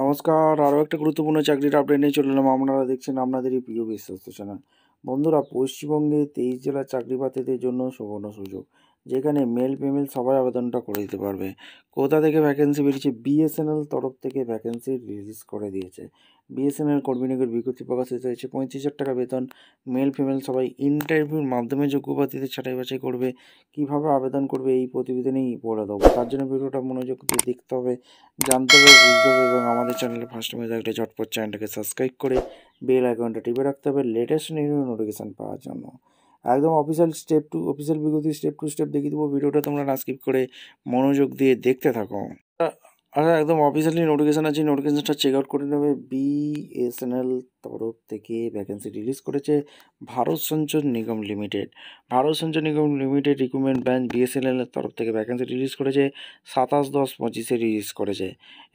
নমস্কার, আরও একটা গুরুত্বপূর্ণ চাকরির আপডেট নিয়ে চলে এলাম। আপনারা দেখছেন আপনাদেরই প্রিয় বিশ্বস্ত চ্যানেল। বন্ধুরা, পশ্চিমবঙ্গে 23 জেলার চাকরি প্রার্থীদের জন্য সুবর্ণ সুযোগ, যেখানে মেল ফিমেল সবাই আবেদনটা করে দিতে পারবে। কোথা থেকে ভ্যাকেন্সি বেরিয়েছে? বিএসএনএল তরফ থেকে ভ্যাকেন্সি রিলিজ করে দিয়েছে। বিএসএনএল কর্মী নিয়োগের বিজ্ঞপ্তি প্রকাশিত হয়েছে। 35,000 টাকা বেতন, মেল ফিমেল সবাই ইন্টারভিউর মাধ্যমে যোগ্য প্রার্থীদের ছাঁটাই বাছাই করবে। কীভাবে আবেদন করবে এই প্রতিবেদনেই বলে দেবো। তার জন্য ভিডিওটা মনোযোগ দিয়ে দেখতে হবে, জানতে হবে, বুঝতে হবে এবং আমাদের চ্যানেলে ফার্স্ট টাইমে থাকলে ঝটপট চ্যানেলটাকে সাবস্ক্রাইব করে বেল আইকনটা টিপে রাখতে হবে লেটেস্ট নিউ নোটিফিকেশান পাওয়ার জন্য। একদম অফিসিয়াল বিজ্ঞপ্তি স্টেপ টু স্টেপ দেখিয়ে দেবো। ভিডিওটা তোমরা না স্কিপ করে মনোযোগ দিয়ে দেখতে থাকো। একদম অফিসিয়ালি নোটিফিকেশান আছে, নোটিফিকেশানটা চেক আউট করে নেবে। বিএসএনএল তরফ থেকে ভ্যাকেন্সি রিলিজ করেছে Bharat Sanchar Nigam limited. Bharat Sanchar Nigam limited recruitment branch বিএসএনএলের তরফ থেকে ভ্যাকেন্সি রিলিজ করেছে 27/10/25 রিলিজ করেছে।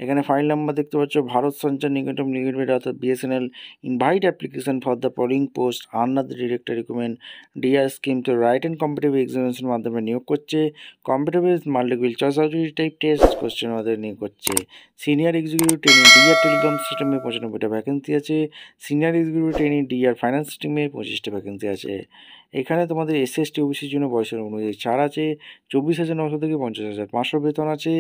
এখানে ফাইল নাম্বার দেখতে পাচ্ছ, ভারত সঞ্চার নিগম লিমিটেড অর্থাৎ BSNL invite application for the following post under the director recruitment DR scheme to write and competitive examination মাধ্যমে নিয়োগ করছে। Competitive multiple choice type test question মাধ্যমে নিয়োগ করছে। Senior executive training DR telecom সিস্টেমে 95টা ভ্যাকেন্সি আছে। Senior executive training DR finance সিস্টেমে 25টা ভ্যাকেন্সি আছে। এখানে তোমাদের এসসি ওবিসির জন্য বয়সের অনুযায়ী ছাড় আছে। 24,900 থেকে 50,500 বেতন আছে।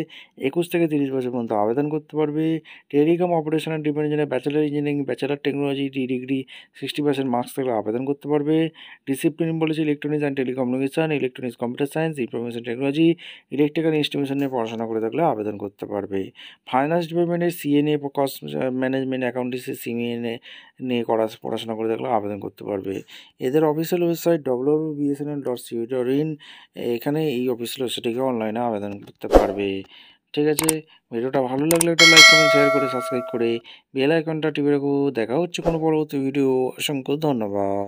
21 থেকে 30 বছর পর্যন্ত আবেদন করতে পারবে। Telecom operation and defence engineer bachelor engineering, bachelor technology degree 60% marks থাকলে আবেদন করতে পারবে। ডিসিপ্লিন বলেছে electronics and telecommunication, electronics computer science, information technology, electrical institution নিয়ে পড়াশোনা করে থাকলে আবেদন করতে পারবে। ফাইন্যান্স ডিপার্টমেন্টের CNA, cost management, accountancy, CNA নিয়ে পড়াশোনা করে থাকলে আবেদন করতে পারবে। এদের অফিসিয়াল ওয়েবসাইট www.bsnl.co.in, এখানে এই অফিসিয়াল ওয়েবসাইটে অনলাইনে আবেদন করতে পারবে। ঠিক আছে, ভিডিওটা ভালো লাগলে একটা লাইক কমেন্ট শেয়ার করে সাবস্ক্রাইব করে বেল আইকনটা টিপে রাখো। দেখা হচ্ছে কোনো পরবর্তী ভিডিও। অসংখ্য ধন্যবাদ।